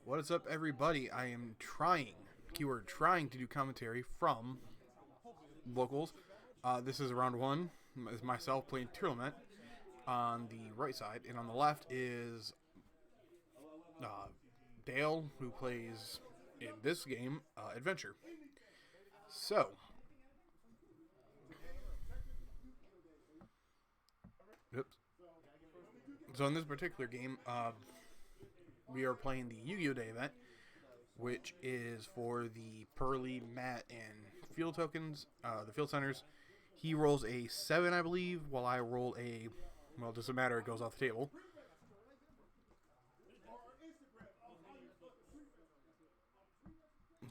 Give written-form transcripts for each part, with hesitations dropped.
What is up, everybody? I am keyword trying to do commentary from locals. This is round one. It's myself playing Tearlament on the right side, and on the left is Dale, who plays in this game Adventure. So, oops. So in this particular game, we are playing the Yu-Gi-Oh! Day event, which is for the Pearly, Matte, and Field tokens, the Field Centers. He rolls a 7, I believe, while I roll a, well, it doesn't matter, it goes off the table.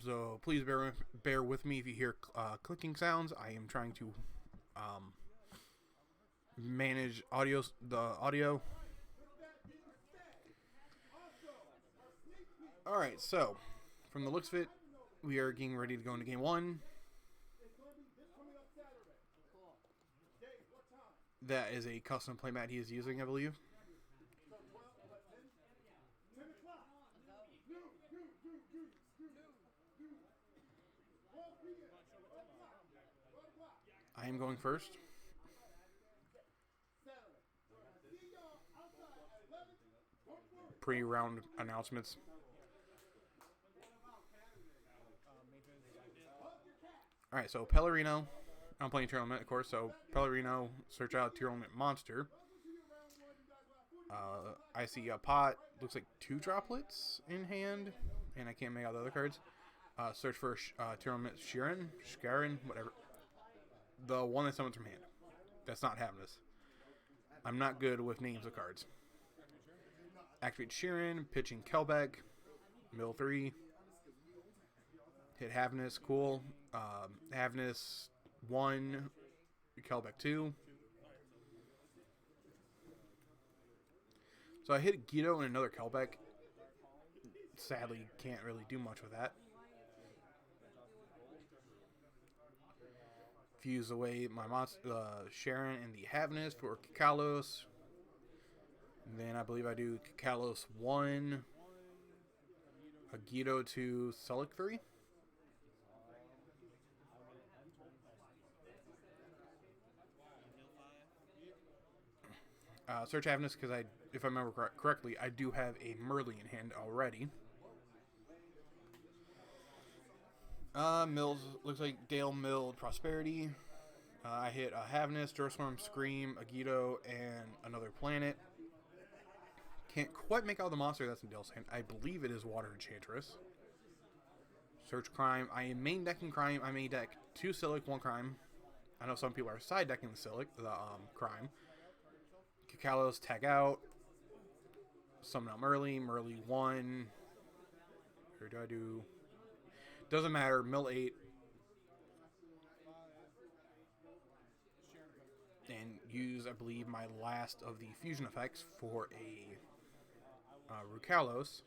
So please bear with me if you hear clicking sounds. I am trying to manage the audio. Alright, so from the looks of it, we are getting ready to go into game one. That is a custom playmat he is using, I believe. I am going first. Pre-round announcements. Alright, so Pellerino. I'm playing Tearlament, of course, so Pellerino, search out Tearlament Monster. I see a pot, looks like 2 droplets in hand, and I can't make out the other cards. Search for Tearlament Sharon, whatever. The one that summons from hand. That's not Happiness. I'm not good with names of cards. Activate Sheeran, pitching Kelbeck, mill 3. Hit Happiness, cool. Happiness 1, Kelbeck 2. So I hit Yugioh and another Kelbeck. Sadly, can't really do much with that. Fuse away my Sharon and the Happiness for Kakalos. And then I believe I do Kakalos 1, a Yugioh 2, Sulik 3. Search Happiness because if I remember correctly, I do have a Merly in hand already. Mills, looks like Dale milled Prosperity. I hit a Happiness, Dursworm, Scream, a Yugioh, and another planet. Can't quite make out the monster that's in Dale's hand. I believe it is Water Enchantress. Search Crime. I am main decking Crime. I main deck 2 Silic, 1 Crime. I know some people are side decking the Silic, the Crime. Kakalos, tag out. Summon out Merly 1. Or do I do... Doesn't matter, mill 8. And use, I believe, my last of the fusion effects for a Rukalos.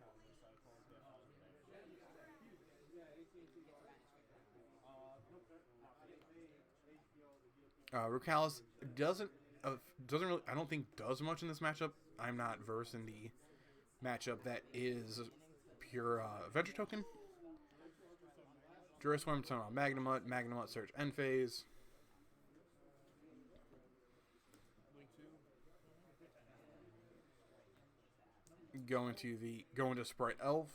Rukalos doesn't really, I don't think, does much in this matchup. I'm not versed in the matchup that is pure Adventure token. Dursworm, turn on Magnemut, search end phase. Go into Sprite Elf.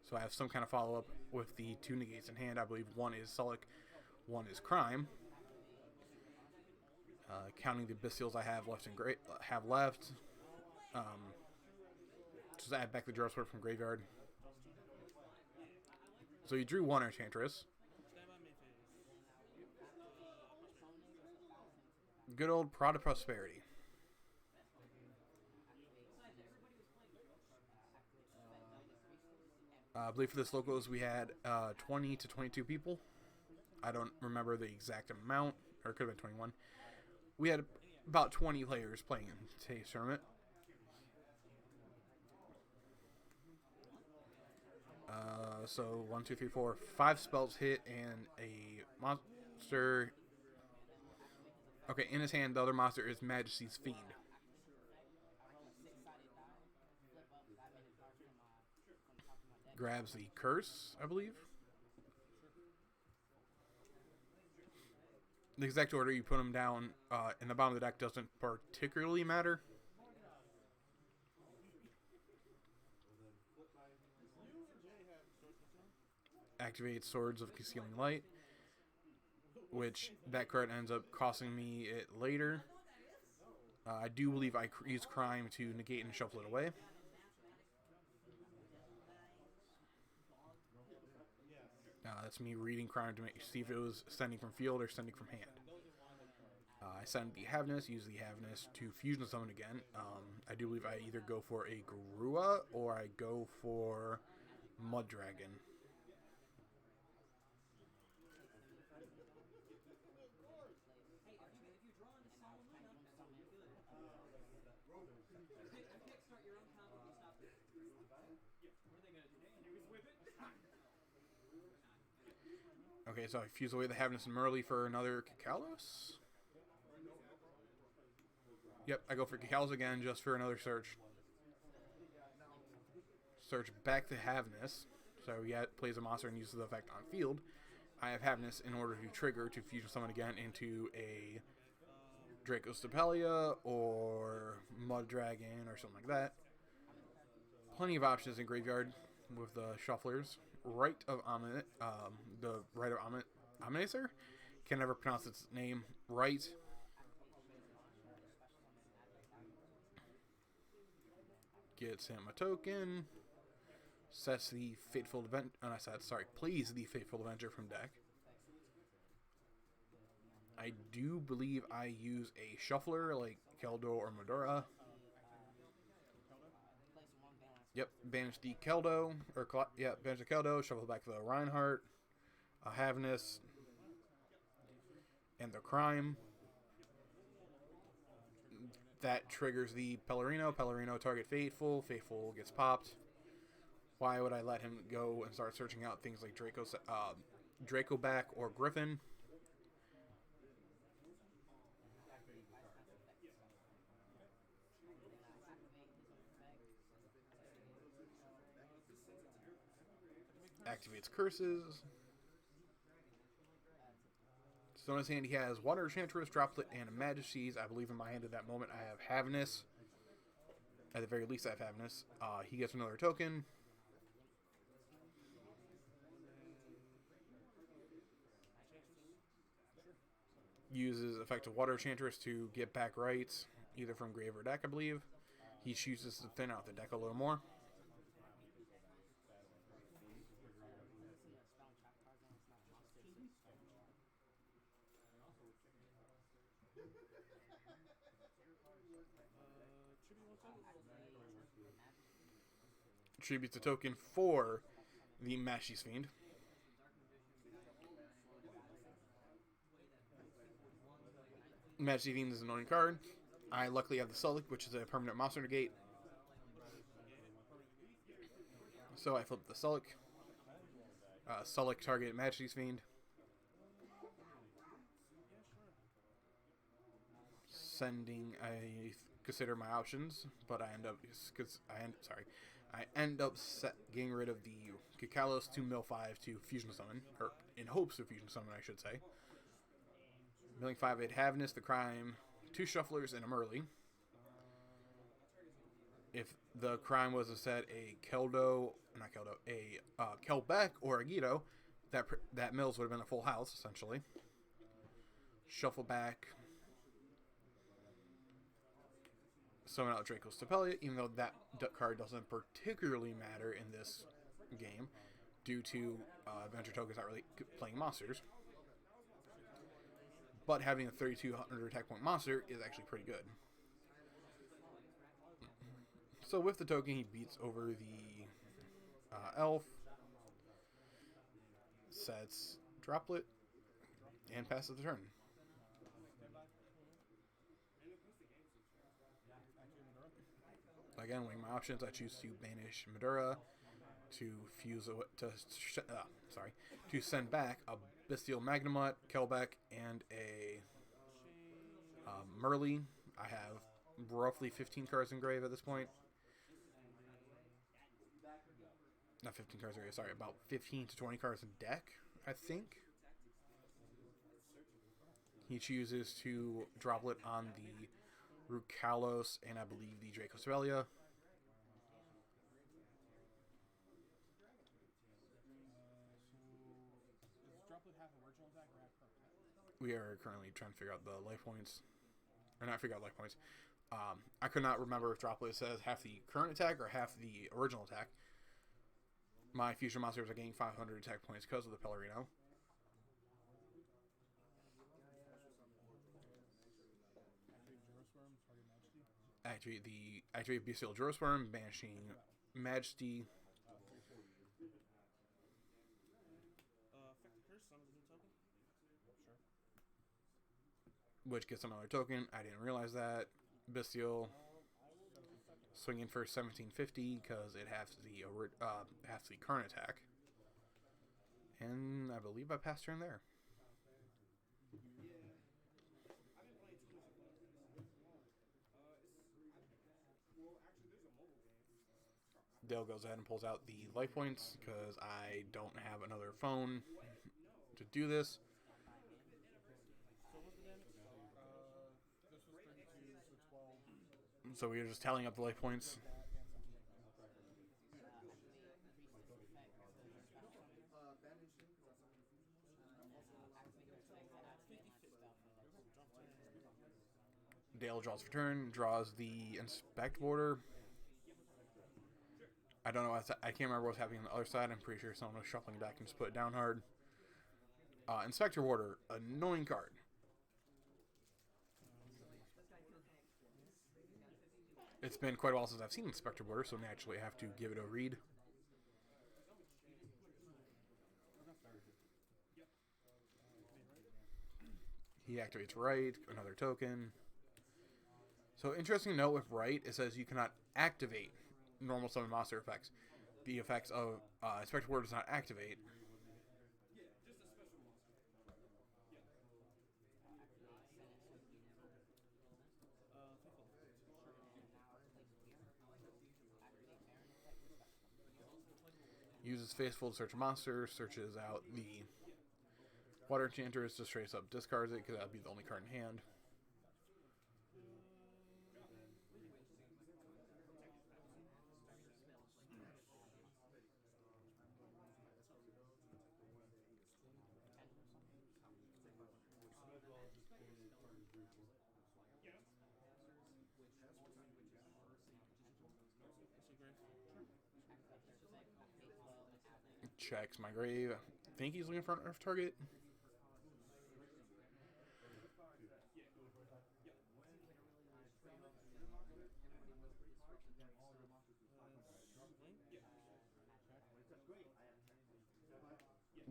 So I have some kind of follow up with the 2 negates in hand. I believe 1 is Sulik, 1 is Crime. Counting the Bestials I have left. Just add back the Dursworm from graveyard. So you drew 1 Enchantress. Good old Prod of Prosperity. I believe for this locals we had 20 to 22 people. I don't remember the exact amount, or it could have been 21. We had about 20 players playing in today's tournament. So 1, 2, 3, 4, 5 spells hit and a monster. Okay, in his hand, the other monster is Majesty's Fiend. grabs the curse, I believe. The exact order you put them down in the bottom of the deck doesn't particularly matter. Activate Swords of Concealing Light, which that card ends up costing me it later. I do believe I use Crime to negate and shuffle it away. That's me reading Crime to see if it was sending from field or sending from hand. I send the Havness, use the Havness to Fusion Summon again. I do believe I either go for a Garua or I go for Mud Dragon. Okay, so I fuse away the Havness and Merly for another Kikalos. Yep, I go for Kikalos again just for another search. Search back to Havness. So he plays a monster and uses the effect on field. I have Havness in order to trigger to fusion summon again into a Draco's Stapelia or Mud Dragon or something like that. Plenty of options in graveyard with the shufflers. Rite of Amulet, the Rite of Amulet, can never pronounce its name right. Gets him a token. Sets the Fateful Event. Plays the Fateful Avenger from deck. I do believe I use a shuffler like Keldo or Medora. Yep, banish the Keldo, banish the Keldo, shuffle back the Reinhardt, a Havness, and the Crime. That triggers the Pellerino. Pellerino target Fateful. Fateful gets popped. Why would I let him go and start searching out things like Dracoback or Griffin? Activates curses. So in his hand he has Water Enchantress, Droplet, and Majesties. I believe in my hand at that moment I have Havness. At the very least I have Havness. He gets another token. Uses effective Water Enchantress to get back rights, either from grave or deck, I believe. He chooses to thin out the deck a little more. Tributes a token for the Majesties Fiend. Majesty Fiend is an annoying card. I luckily have the Sullic, which is a permanent monster negate. So I flip the Sullic. Sullic target Majesty's Fiend. I consider my options, but I end up getting rid of the Kikalos to mill 5 to fusion summon, or in hopes of fusion summon, I should say. Milling 5, I'd Havness, the Crime, 2 Shufflers, and a Merly. If the Crime was to set a Kelbeck or a Yugioh, that mills would have been a full house, essentially. Shuffle back. Summon out Draco's Stapelia, even though that card doesn't particularly matter in this game, due to Adventure Tokens not really playing monsters. But having a 3200 attack point monster is actually pretty good. So with the token, he beats over the elf, sets Droplet, and passes the turn. Again, weighing my options, I choose to banish Medora, to send back a Bestial Magnamut, Kelbeck, and a Merly. I have roughly 15 cards in grave at this point. not 15 cards area, sorry, about 15 to 20 cards in deck, I think. He chooses to droplet on the Rukalos and I believe the Dracostelia. We are currently trying to figure out the life points. Or not figure out life points. I could not remember if droplet says half the current attack or half the original attack. My future monsters are gaining 500 attack points because of the Pellerino. Activate Bestial Jurosworm, banishing Majesty. Which gets another token. I didn't realize that. Bestial. Swinging for 1750 because it has the current attack. And I believe I passed turn there. Dale goes ahead and pulls out the life points because I don't have another phone to do this. So we are just tallying up the life points. Dale draws for turn, draws the Inspect border. I don't know. I can't remember what's happening on the other side. I'm pretty sure someone was shuffling back and just put it down hard. Inspector Warder, annoying card. It's been quite a while since I've seen Inspector Warder, so naturally I have to give it a read. He activates Right, another token. So interesting note with Right, it says you cannot activate normal summon monster effects. The effects of Inspector Warder does not activate. Uses Faithful to search a monster, searches out the Water Enchanters, just straight up discards it because that would be the only card in hand. Checks my grave. I think he's looking for an Earth target.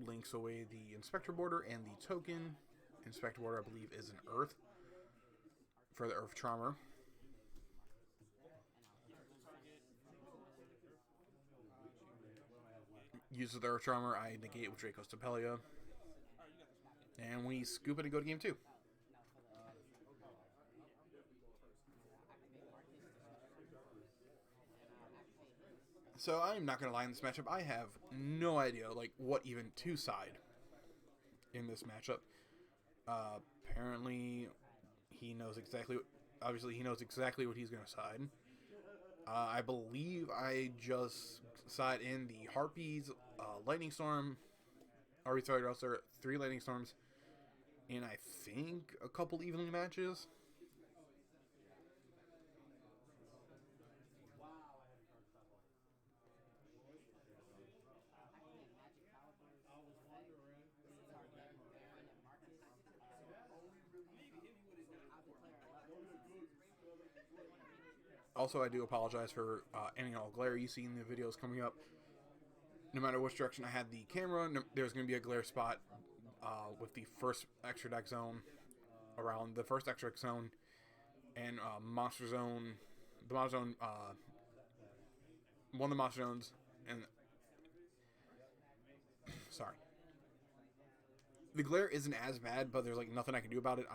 Links away the Inspector border and the token. Inspector border, I believe, is an Earth for the Earth Charmer. Uses the Earth Charmer, I negate with Dracostelia. And we scoop it and go to game 2. So I'm not going to lie in this matchup. I have no idea what even to side in this matchup. Apparently, he knows exactly. Obviously, he knows exactly what he's going to side. I believe I just side in the Harpies, Lightning Storm. Sorry, also 3 Lightning Storms, and I think a couple evening matches. Also, I do apologize for any and all glare you see in the videos coming up. No matter which direction I had the camera, there's going to be a glare spot with the first extra deck zone, around the first extra deck zone, and Monster Zone. The Monster Zone, one of the Monster Zones, and sorry. The glare isn't as bad, but there's nothing I can do about it.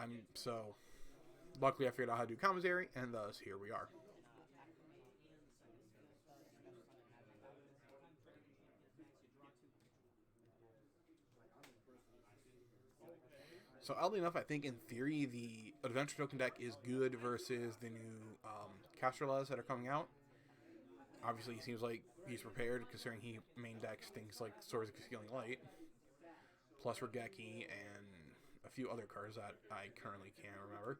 Luckily I figured out how to do commentary, and thus here we are. So oddly enough, I think in theory the adventure token deck is good versus the new Casterlas that are coming out. Obviously, he seems like he's prepared considering he main decks things like Swords of Concealing Light, plus Regeki, and a few other cards that I currently can't remember.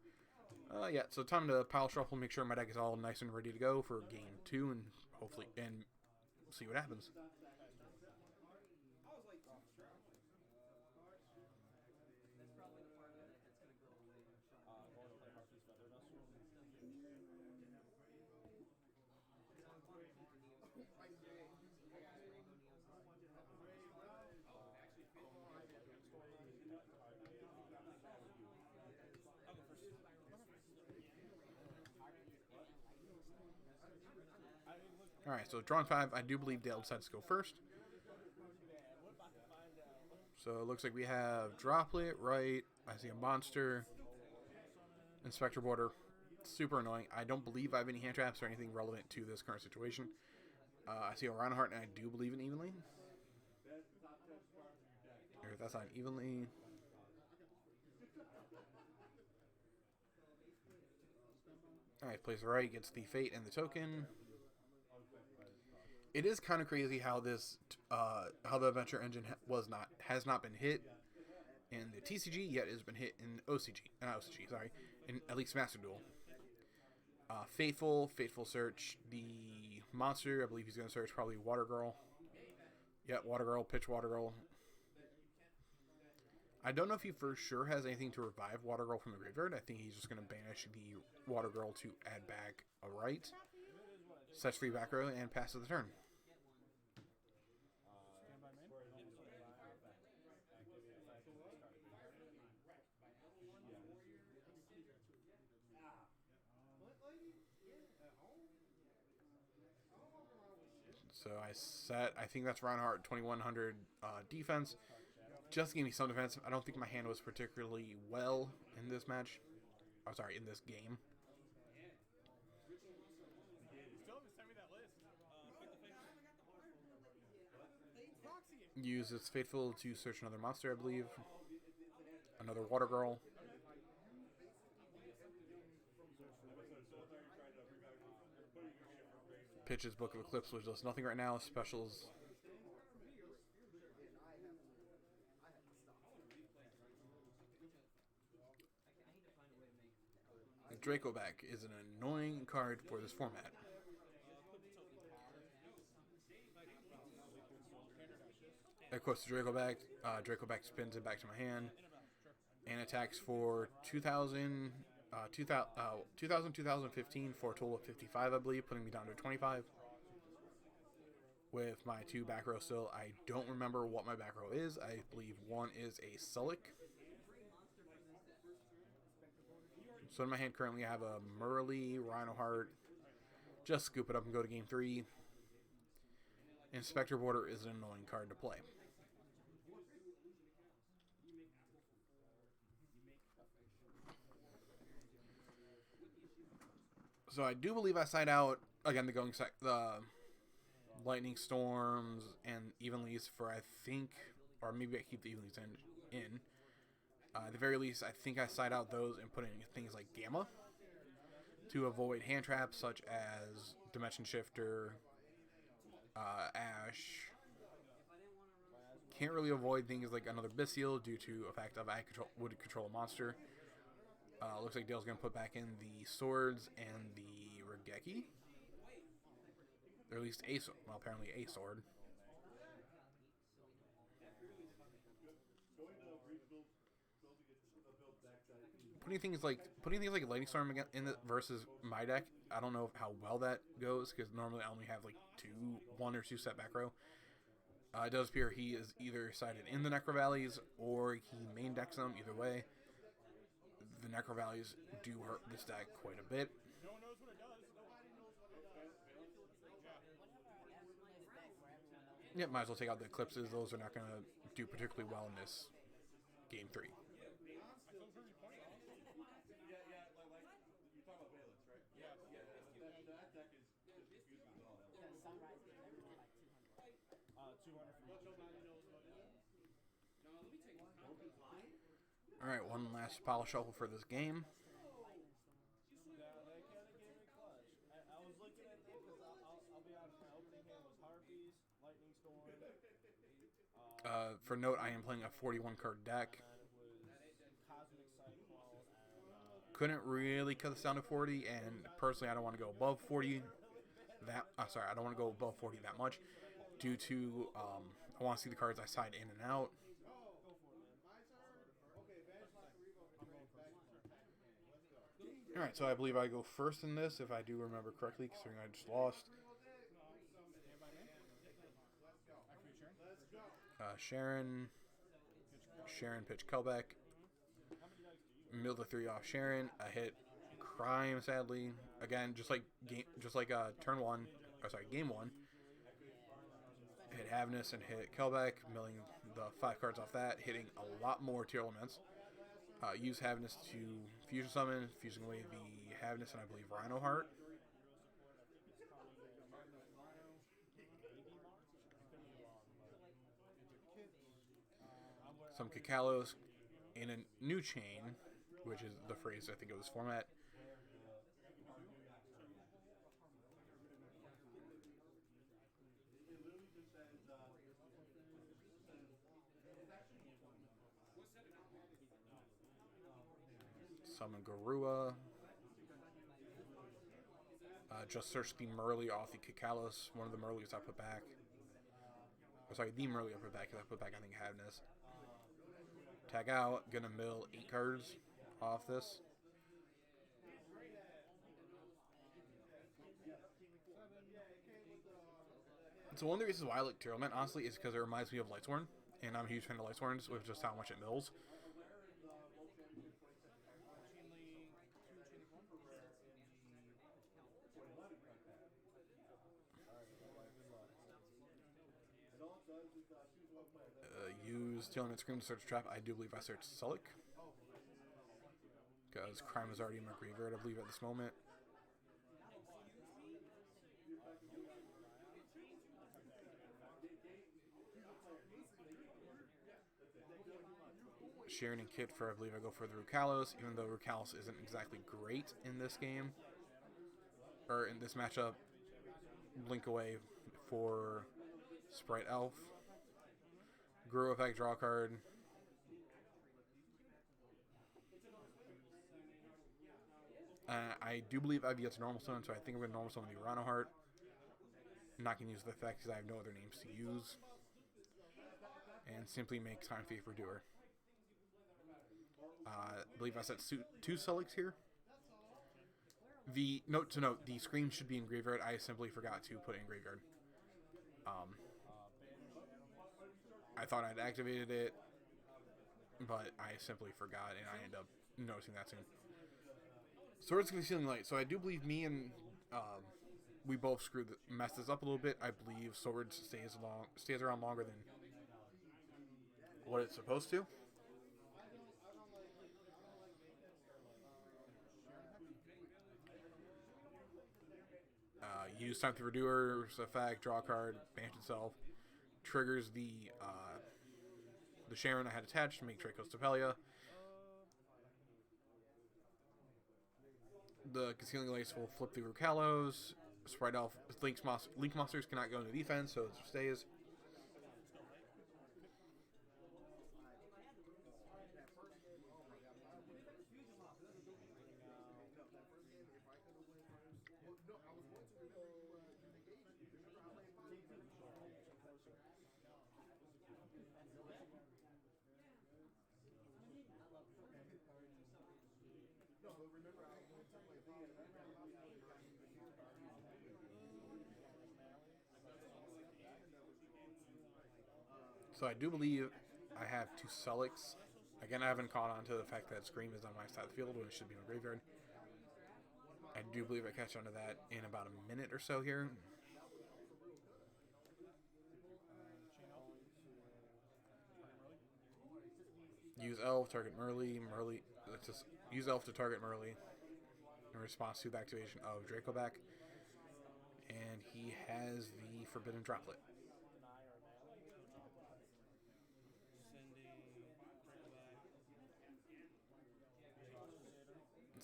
Yeah, so time to pile shuffle, make sure my deck is all nice and ready to go for game 2, and hopefully see what happens. Alright, so drawing 5, I do believe Dale decides to go first. So it looks like we have Droplet, right? I see a monster. Inspector Border. Super annoying. I don't believe I have any hand traps or anything relevant to this current situation. I see a Reinhardt, and I do believe in evenly. Or if that's not evenly. Alright, plays the right, gets the Fate and the token. It is kind of crazy how this, how the Adventure Engine has not been hit in the TCG, yet has been hit in OCG, not OCG, sorry, in at least Master Duel. Faithful Search, the monster, I believe he's going to search probably Water Girl. Yeah, Water Girl, pitch Water Girl. I don't know if he for sure has anything to revive Water Girl from the graveyard. I think he's just going to banish the Water Girl to add back a right. Sets free back row and passes the turn. So I think that's Reinhardt 2100 defense. Just gave me some defense. I don't think my hand was particularly well in this match. I'm sorry, in this game. Uses Faithful to search another monster, I believe. Another Water Girl. Pitches Book of Eclipse, which does nothing right now. Specials. Draco back is an annoying card for this format. Of course, the Draco back spins it back to my hand and attacks for 2000, 2015 for a total of 55, I believe, putting me down to 25. With my 2 back row still, I don't remember what my back row is. I believe one is a Sulik. So in my hand currently I have a Murley, Rhinoheart. Just scoop it up and go to game 3. Inspector Border is an annoying card to play. So I do believe I side out again the Lightning Storms and Evenleys for I think, or maybe I keep the Evenleys in. At the very least, I think I side out those and put in things like Gamma to avoid hand traps such as Dimension Shifter, Ash. Can't really avoid things like another Bystial due to a fact of I would control a monster. Looks like Dale's going to put back in the Swords and the Regeki. Or at least apparently a sword. Putting things like Lightning Storm in the versus my deck, I don't know how well that goes because normally I only have like 1 or 2 set back row. It does appear he is either sided in the Necro Valleys or he main decks them. Either way, the Necro Valleys do hurt this deck quite a bit. Yeah, might as well take out the Eclipses. Those are not going to do particularly well in this game 3. Alright, one last pile shuffle for this game. For note, I am playing a 41 card deck. Couldn't really cut this down to 40, and personally, I don't want to go above 40. I don't want to go above 40 that much, due to I want to see the cards I side in and out. Alright, so I believe I go first in this, if I do remember correctly, considering I just lost. Sharon pitch Kelbeck. Mill the 3 off Sharon. I hit Crime, sadly. Again, just like turn 1, game 1. Hit Havness and hit Kelbeck, milling the 5 cards off that, hitting a lot more Tearlaments. Use Havness to fusion summon, fusing away the Havness and I believe Rhino Heart. Some Kakalos in a new chain, which is the phrase I think of this format. Summon Garua. Just search the Merly off the Kakalos. One of the Merlies I put back. The Merly I put back, because I put back, I think, Havness. Tag out. Gonna mill 8 cards off this. So one of the reasons why I like Tearlament, honestly, is because it reminds me of Lightsworn. And I'm a huge fan of Lightsworns with just how much it mills. Use Tearlament Scream to search trap. I do believe I searched Sulik, because Crime is already in my graveyard, I believe, at this moment. Sharon and Kit for, I believe I go for the Rukalos, even though Rukalos isn't exactly great in this game. Or in this matchup. Blink away for Sprite Elf. Grow effect, draw a card. I do believe I've yet to normal summon, so I think I'm going to normal summon the Rhino Heart. I'm not going to use the effect because I have no other names to use. And simply make Time Thief for Doer. I believe I set 2 Suliks here. The note to note, the Scream should be in graveyard. I simply forgot to put it in graveyard. I thought I'd activated it, but I simply forgot, and I ended up noticing that soon. Swords Concealing Light. So I do believe me and we both messed this up a little bit. I believe Swords stays around longer than what it's supposed to. Use Time to Redoer's effect, draw a card, banish itself. Triggers the Sharon I had attached to make Draco's Tapelia. The Concealing Lace will flip the Rukalos. Sprite Elf, Link Monsters cannot go into defense, so it stays. So I do believe I have 2 Suliks. Again, I haven't caught on to the fact that Scream is on my side of the field when it should be in the graveyard. I do believe I catch on to that in about a minute or so here. Use Elf, target Merly. Let's just use Elf to target Merly in response to the activation of Dracoback. And he has the Forbidden Droplet.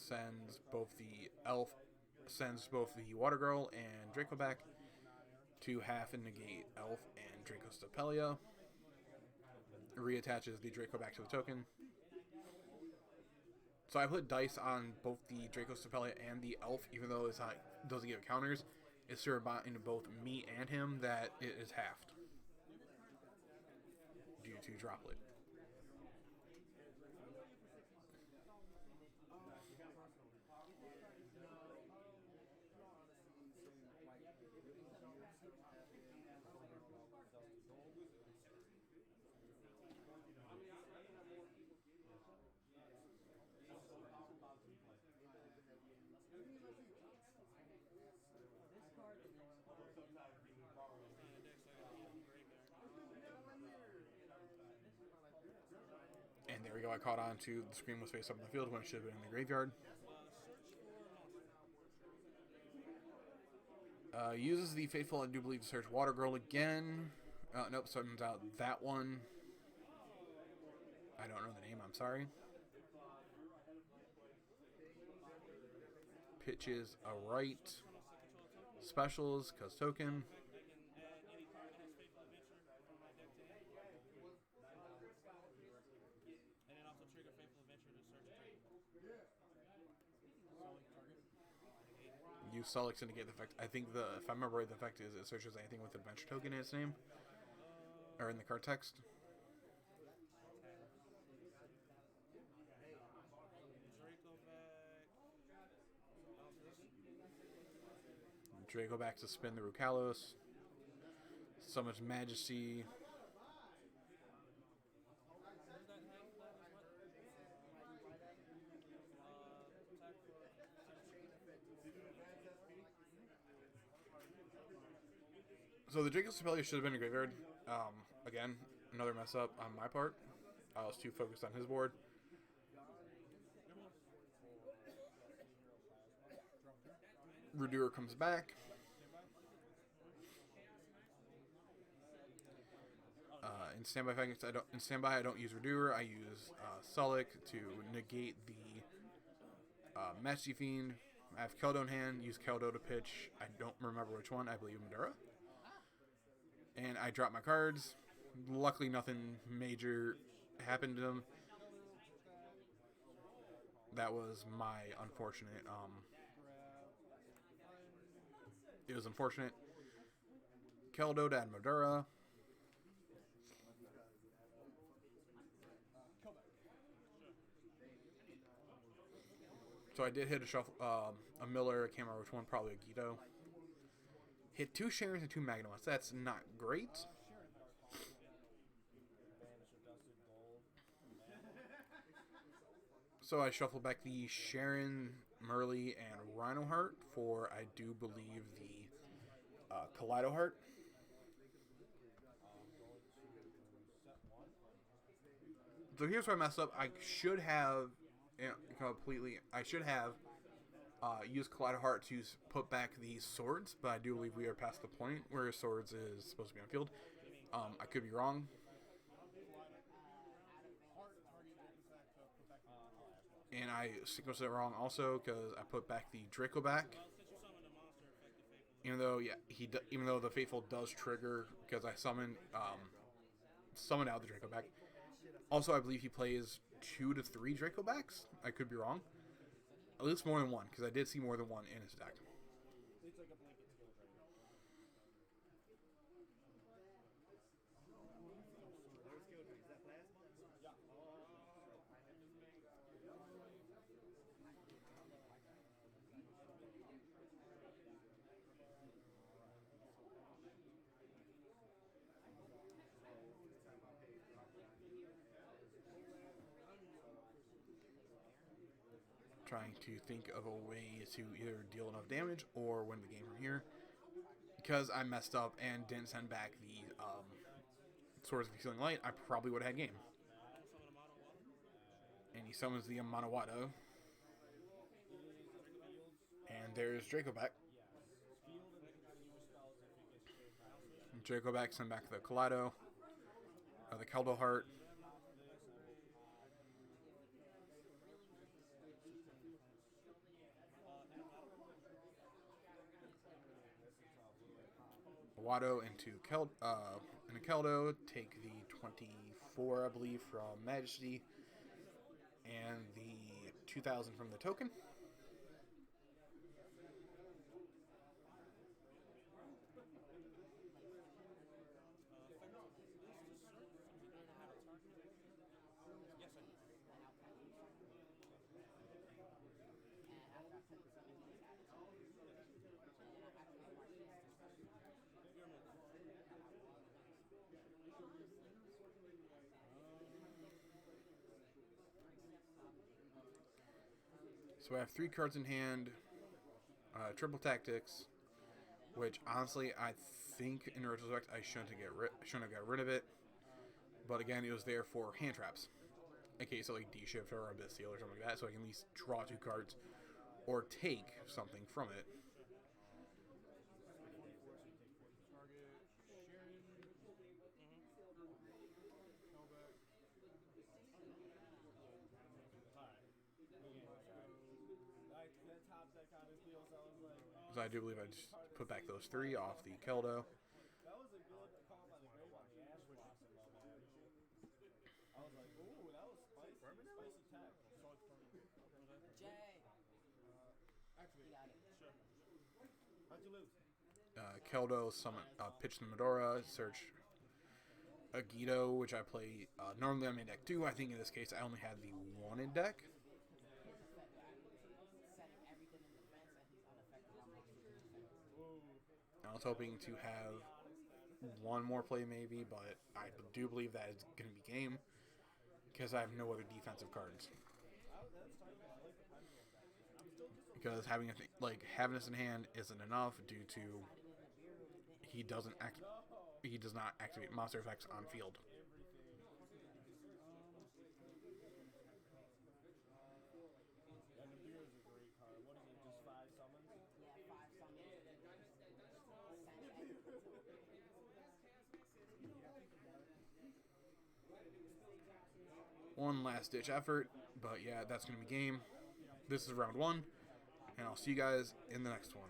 sends both the elf, sends both the Water Girl and Draco back to half and negate elf and Draco Stapelia. Reattaches the Draco back to the token. So I put dice on both the Draco Stapelia and the elf, even though it doesn't give counters. It's sort of into both me and him that it is halved due to Droplet. And there we go. I caught on to the screen was face up in the field when it should have been in the graveyard. Uses the Faithful, I do believe, to search Water Girl again. Nope, summons out that one. I don't know the name, I'm sorry. Pitches a right. Specials, cause token. Use Solix to negate the effect. I think if I remember right, the effect is it searches anything with adventure token in its name. Or in the card text. Draco back to spin the Rukalos. Summons Majesty. So the Draco Stapelia should have been a graveyard. Again, another mess up on my part. I was too focused on his board. Rudur comes back. In standby, I don't use Rudur. I use Sulik to negate the Majesty Fiend. I have Keldo in hand. Use Keldo to pitch. I don't remember which one. I believe Madura. And I drop my cards. Luckily, nothing major happened to them. That was my unfortunate. It was unfortunate. Keldo to add Madura. So I did hit a shuffle, a Miller, I can't remember which one, probably a Yugioh. Hit 2 Sharons and 2 Magnavox. That's not great. So I shuffle back the Sharon, Merly, and Rhinoheart for, I do believe, the Kaleidoheart. So here's where I messed up. I should have used Kaleidoheart to put back these swords, but I do believe we are past the point where swords is supposed to be on field. I could be wrong. And I sequenced it wrong also because I put back the Draco back. Even though the Faithful does trigger because I summoned out the Draco back. Also, I believe he plays 2 to 3 Draco backs. I could be wrong. At least more than one, because I did see more than one in his deck. Trying to think of a way to either deal enough damage or win the game from here. Because I messed up and didn't send back the Swords of Healing Light, I probably would have had game. And he summons the Manawatu. And there's Draco back. Draco back, send back the Kaleido. The Keldo Heart. Wado into Keldo, take the 24, I believe, from Majesty, and the 2000 from the token. So I have 3 cards in hand, Triple Tactics, which honestly I think in retrospect I shouldn't have got rid of it. But again, it was there for hand traps, in case of like D-Shift or Abyss Seal or something like that, so I can at least draw 2 cards or take something from it. So I do believe I just put back those 3 off the Keldo. Keldo summon, pitch the Medora, search Yugioh, which I play normally on my deck too. I think in this case I only had the 1 in deck. I was hoping to have 1 more play maybe, but I do believe that is going to be game because I have no other defensive cards. Because having this in hand isn't enough due to he does not activate monster effects on field. One last ditch effort, but yeah, that's going to be game. This is round 1, and I'll see you guys in the next one.